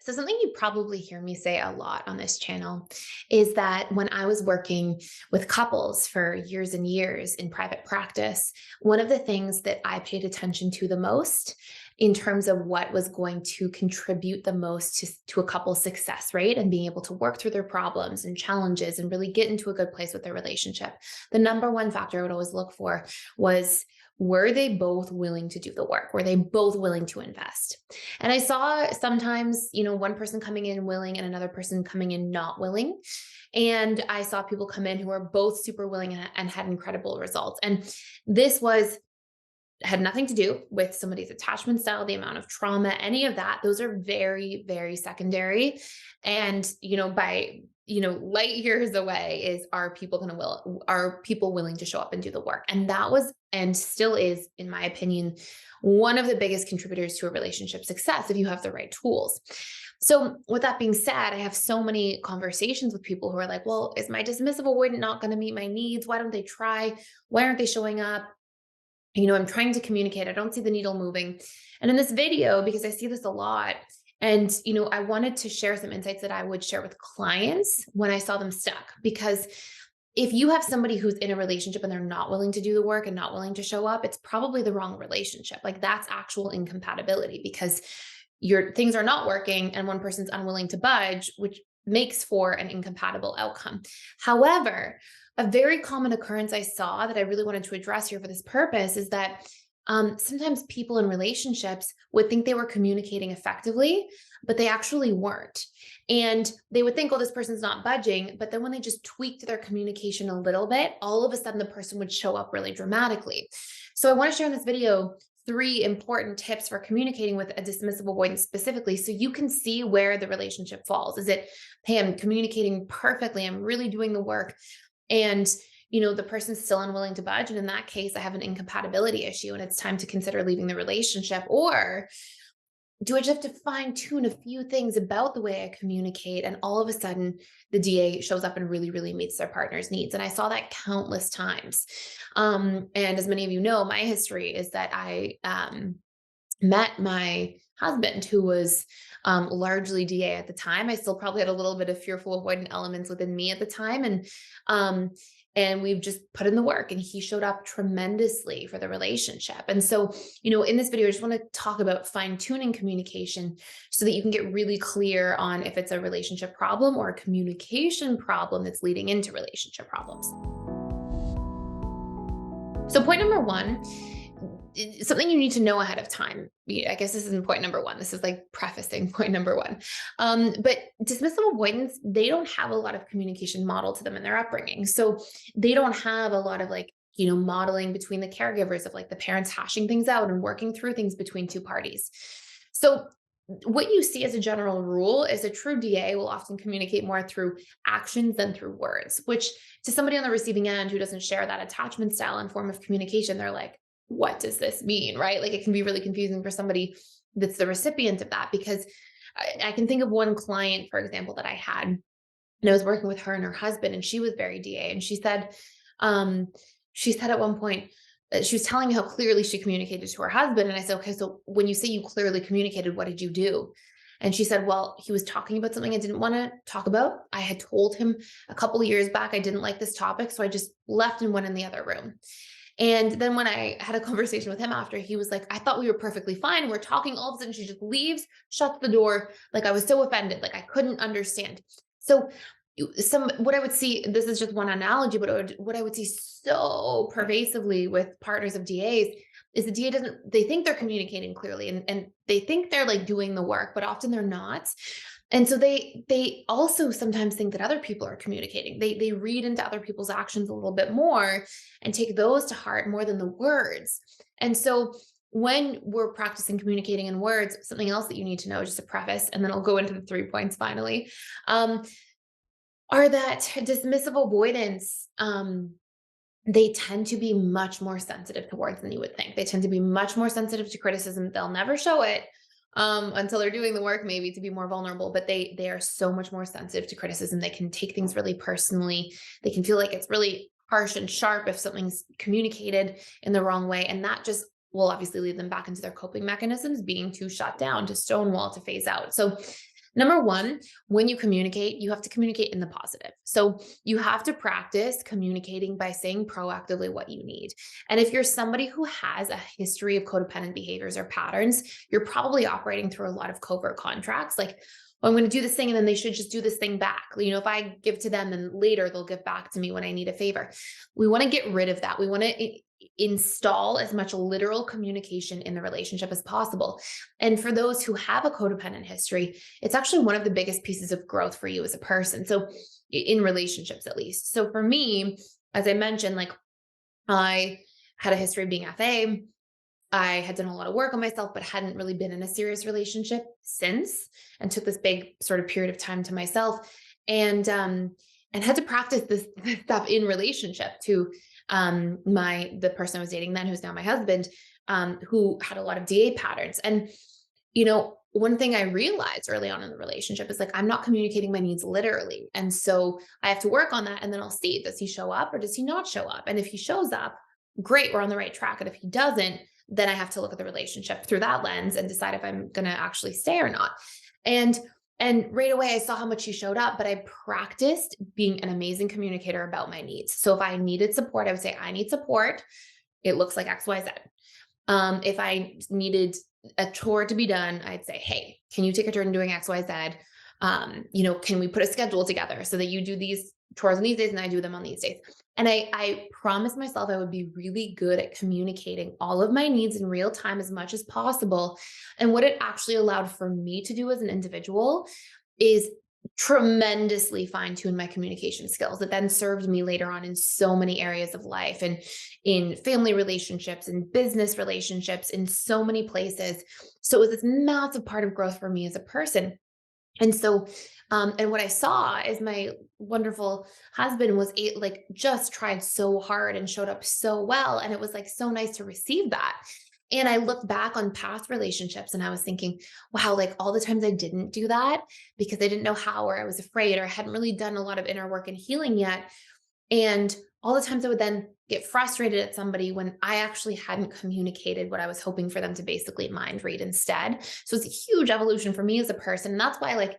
So something you probably hear me say a lot on this channel is that when I was working with couples for years and years in private practice, one of the things that I paid attention to the most in terms of what was going to contribute the most to a couple's success, right? And being able to work through their problems and challenges and really get into a good place with their relationship. The number one factor I would always look for was, were they both willing to do the work? Were they both willing to invest? And I saw sometimes, one person coming in willing and another person coming in not willing. And I saw people come in who were both super willing and had incredible results. And this had nothing to do with somebody's attachment style, the amount of trauma, any of that. Those are very, very secondary. And, by, light years away is, are people willing to show up and do the work? And that was, and still is, in my opinion, one of the biggest contributors to a relationship success if you have the right tools. So with that being said, I have so many conversations with people who are like, well, is my dismissive avoidant not going to meet my needs? Why don't they try? Why aren't they showing up? I'm trying to communicate. I don't see the needle moving. And in this video, because I see this a lot, and, I wanted to share some insights that I would share with clients when I saw them stuck. Because if you have somebody who's in a relationship and they're not willing to do the work and not willing to show up, it's probably the wrong relationship. Like, that's actual incompatibility, because your things are not working and one person's unwilling to budge, which makes for an incompatible outcome. However, a very common occurrence I saw that I really wanted to address here for this purpose is that sometimes people in relationships would think they were communicating effectively, but they actually weren't. And they would think, oh, this person's not budging. But then when they just tweaked their communication a little bit, all of a sudden the person would show up really dramatically. So I want to share in this video 3 important tips for communicating with a dismissive avoidant specifically, so you can see where the relationship falls. Is it, hey, I'm communicating perfectly, I'm really doing the work, and the person's still unwilling to budge, and in that case, I have an incompatibility issue and it's time to consider leaving the relationship? Or do I just have to fine tune a few things about the way I communicate, and all of a sudden the DA shows up and really, really meets their partner's needs? And I saw that countless times. And as many of you know, my history is that I met my husband, who was largely DA at the time. I still probably had a little bit of fearful avoidant elements within me at the time. And we've just put in the work, and he showed up tremendously for the relationship. And so, in this video, I just want to talk about fine-tuning communication so that you can get really clear on if it's a relationship problem or a communication problem that's leading into relationship problems. So point number 1, something you need to know ahead of time. I guess this isn't point number 1. This is like prefacing point number 1. But dismissive avoidants, they don't have a lot of communication model to them in their upbringing. So they don't have a lot of modeling between the caregivers of the parents hashing things out and working through things between 2 parties. So what you see as a general rule is a true DA will often communicate more through actions than through words, which to somebody on the receiving end who doesn't share that attachment style and form of communication, they're like, what does this mean, right? It can be really confusing for somebody that's the recipient of that, because I can think of one client, for example, that I had, and I was working with her and her husband, and she was very DA. And she said at one point, she was telling me how clearly she communicated to her husband. And I said, okay, so when you say you clearly communicated, what did you do? And she said, well, he was talking about something I didn't want to talk about. I had told him a couple of years back I didn't like this topic, so I just left and went in the other room. And then when I had a conversation with him after, he was like, I thought we were perfectly fine. We're talking, all of a sudden she just leaves, shuts the door. I was so offended. I couldn't understand. So what I would see, this is just one analogy, but what I would see so pervasively with partners of DAs is the DA they think they're communicating clearly, and they think they're doing the work, but often they're not. And so they also sometimes think that other people are communicating. They read into other people's actions a little bit more and take those to heart more than the words. And so when we're practicing communicating in words, something else that you need to know, just a preface, and then I'll go into the 3 points finally, are that dismissive avoidants, they tend to be much more sensitive to words than you would think. They tend to be much more sensitive to criticism. They'll never show it until they're doing the work, maybe, to be more vulnerable, but they are so much more sensitive to criticism. They can take things really personally. They can feel like it's really harsh and sharp if something's communicated in the wrong way. And that just will obviously lead them back into their coping mechanisms, being to shut down, to stonewall, to phase out. So Number one, when you communicate, you have to communicate in the positive. So you have to practice communicating by saying proactively what you need. And if you're somebody who has a history of codependent behaviors or patterns, you're probably operating through a lot of covert contracts. Like, well, I'm going to do this thing and then they should just do this thing back. If I give to them, then later they'll give back to me when I need a favor. We want to get rid of that. We want to install as much literal communication in the relationship as possible. And for those who have a codependent history, it's actually one of the biggest pieces of growth for you as a person. So in relationships, at least. So for me, as I mentioned, like I had a history of being FA. I had done a lot of work on myself, but hadn't really been in a serious relationship since, and took this big sort of period of time to myself, and had to practice this stuff in relationship to the person I was dating then, who's now my husband, who had a lot of DA patterns. And one thing I realized early on in the relationship is like, I'm not communicating my needs literally. And so I have to work on that. And then I'll see, does he show up or does he not show up? And if he shows up, great, we're on the right track. And if he doesn't, then I have to look at the relationship through that lens and decide if I'm going to actually stay or not. And right away, I saw how much he showed up, but I practiced being an amazing communicator about my needs. So if I needed support, I would say, I need support. It looks like X, Y, Z. If I needed a chore to be done, I'd say, hey, can you take a turn doing X, Y, Z? Can we put a schedule together so that you do these chores on these days and I do them on these days? And I promised myself I would be really good at communicating all of my needs in real time as much as possible. And what it actually allowed for me to do as an individual is tremendously fine-tune my communication skills that then served me later on in so many areas of life, and in family relationships and business relationships, in so many places. So it was this massive part of growth for me as a person. And so, and what I saw is my wonderful husband was just tried so hard and showed up so well. And it was like so nice to receive that. And I looked back on past relationships and I was thinking, wow, like all the times I didn't do that because I didn't know how, or I was afraid, or I hadn't really done a lot of inner work and healing yet. And all the times I would then get frustrated at somebody when I actually hadn't communicated what I was hoping for them to basically mind read instead. So it's a huge evolution for me as a person. And that's why,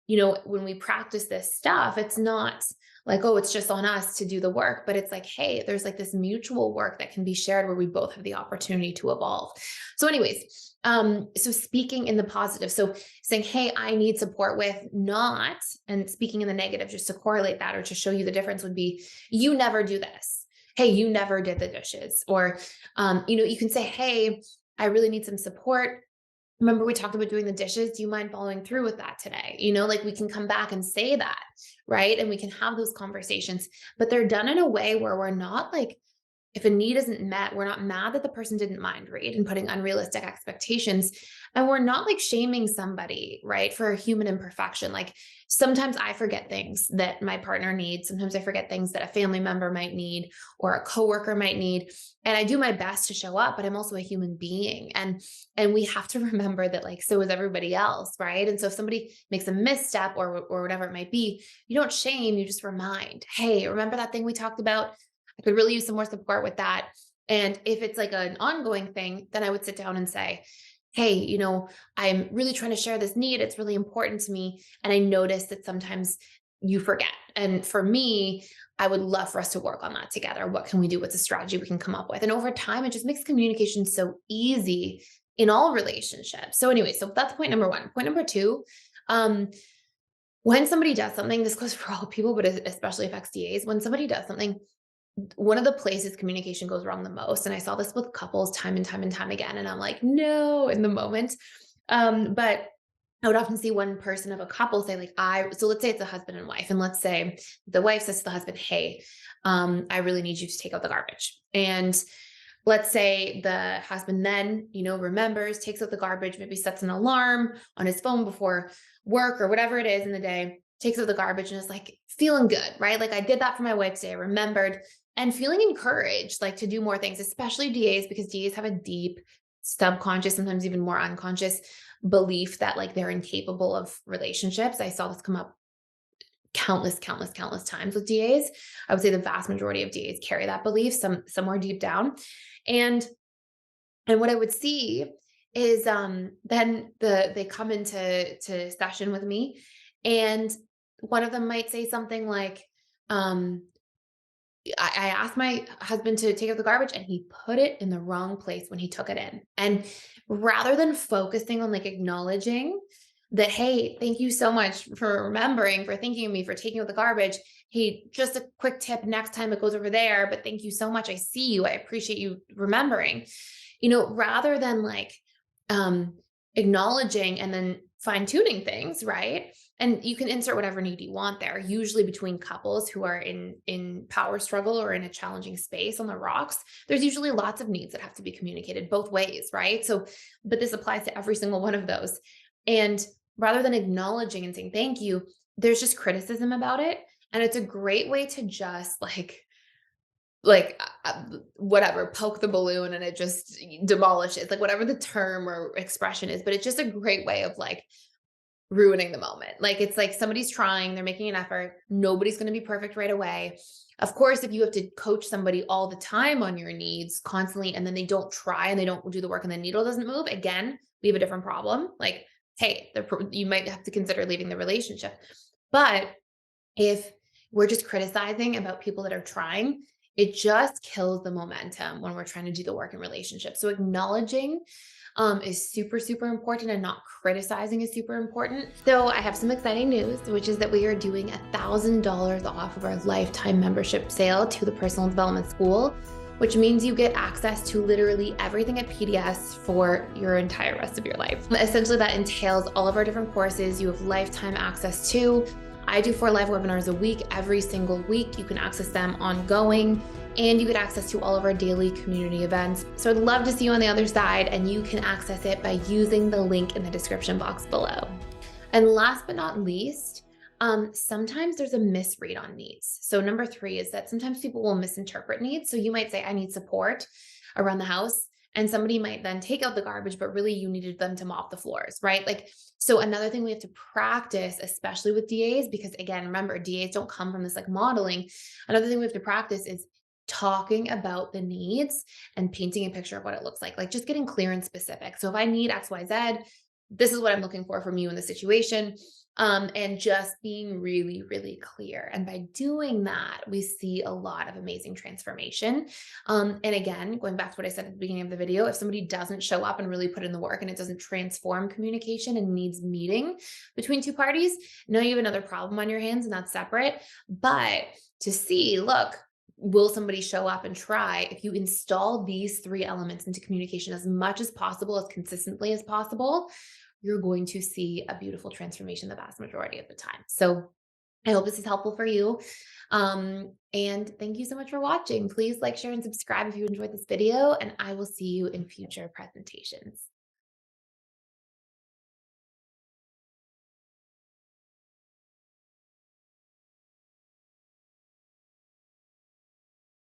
when we practice this stuff, it's not like, oh, it's just on us to do the work, but it's like, hey, there's like this mutual work that can be shared where we both have the opportunity to evolve. So anyways, so speaking in the positive, so saying, hey, I need support with, not, and speaking in the negative, just to correlate that or to show you the difference would be, you never do this. Hey, you never did the dishes. Or, you can say, hey, I really need some support. Remember we talked about doing the dishes? Do you mind following through with that today? We can come back and say that, right? And we can have those conversations, but they're done in a way where we're not like, if a need isn't met, we're not mad that the person didn't mind read and putting unrealistic expectations. And we're not like shaming somebody, right, for a human imperfection. Like sometimes I forget things that my partner needs. Sometimes I forget things that a family member might need or a coworker might need. And I do my best to show up, but I'm also a human being. And we have to remember that so is everybody else, right? And so if somebody makes a misstep or whatever it might be, you don't shame, you just remind, hey, remember that thing we talked about? I could really use some more support with that. And if it's like an ongoing thing, then I would sit down and say, hey, I'm really trying to share this need. It's really important to me. And I notice that sometimes you forget. And for me, I would love for us to work on that together. What can we do? What's a strategy we can come up with? And over time, it just makes communication so easy in all relationships. So anyway, so that's point number one. Point number two, when somebody does something, this goes for all people, but especially affects DAs, when somebody does something, one of the places communication goes wrong the most, and I saw this with couples time and time and time again, and I'm like, no, in the moment. But I would often see one person of a couple say so let's say it's a husband and wife. And let's say the wife says to the husband, hey, I really need you to take out the garbage. And let's say the husband then, remembers, takes out the garbage, maybe sets an alarm on his phone before work or whatever it is in the day, takes out the garbage and is like feeling good, right? Like I did that for my wife today, I remembered, and feeling encouraged, to do more things, especially DAs, because DAs have a deep subconscious, sometimes even more unconscious belief that they're incapable of relationships. I saw this come up countless times with DAs. I would say the vast majority of DAs carry that belief somewhere deep down. And what I would see is then they come into session with me, and one of them might say something like, um, I asked my husband to take out the garbage and he put it in the wrong place when he took it in. And rather than focusing on like acknowledging that, hey, thank you so much for remembering, for thinking of me, for taking out the garbage. Hey, just a quick tip next time it goes over there, but thank you so much. I see you. I appreciate you remembering. Rather than like um acknowledging and then fine tuning things, right? And you can insert whatever need you want there, usually between couples who are in power struggle or in a challenging space on the rocks. There's usually lots of needs that have to be communicated both ways, right? So, but this applies to every single one of those. And rather than acknowledging and saying thank you, there's just criticism about it. And it's a great way to just whatever, poke the balloon and it just demolishes, like whatever the term or expression is. But it's just a great way of like ruining the moment. Like, it's like somebody's trying, they're making an effort. Nobody's going to be perfect right away. Of course, if you have to coach somebody all the time on your needs constantly, and then they don't try and they don't do the work and the needle doesn't move, again, we have a different problem. Like, hey, you might have to consider leaving the relationship. But if we're just criticizing about people that are trying, it just kills the momentum when we're trying to do the work in relationships. So acknowledging is super, super important, and not criticizing is super important. So I have some exciting news, which is that we are doing $1,000 off of our lifetime membership sale to the Personal Development School, which means you get access to literally everything at PDS for your entire rest of your life. Essentially, that entails all of our different courses you have lifetime access to. I do 4 live webinars a week, every single week. You can access them ongoing, and you get access to all of our daily community events. So I'd love to see you on the other side, and you can access it by using the link in the description box below. And last but not least, sometimes there's a misread on needs. So number 3 is that sometimes people will misinterpret needs. So you might say, I need support around the house. And somebody might then take out the garbage, but really you needed them to mop the floors, right? Like, so another thing we have to practice, especially with DAs, because again, remember, DAs don't come from this like modeling. Another thing we have to practice is talking about the needs and painting a picture of what it looks like just getting clear and specific. So if I need XYZ, this is what I'm looking for from you in the situation. And just being really, really clear. And by doing that, we see a lot of amazing transformation. And again, going back to what I said at the beginning of the video, if somebody doesn't show up and really put in the work and it doesn't transform communication and needs meeting between 2 parties, now you have another problem on your hands, and that's separate. But to see, look, will somebody show up and try? If you install these 3 elements into communication as much as possible, as consistently as possible, you're going to see a beautiful transformation the vast majority of the time. So I hope this is helpful for you. And thank you so much for watching. Please like, share, and subscribe if you enjoyed this video, and I will see you in future presentations.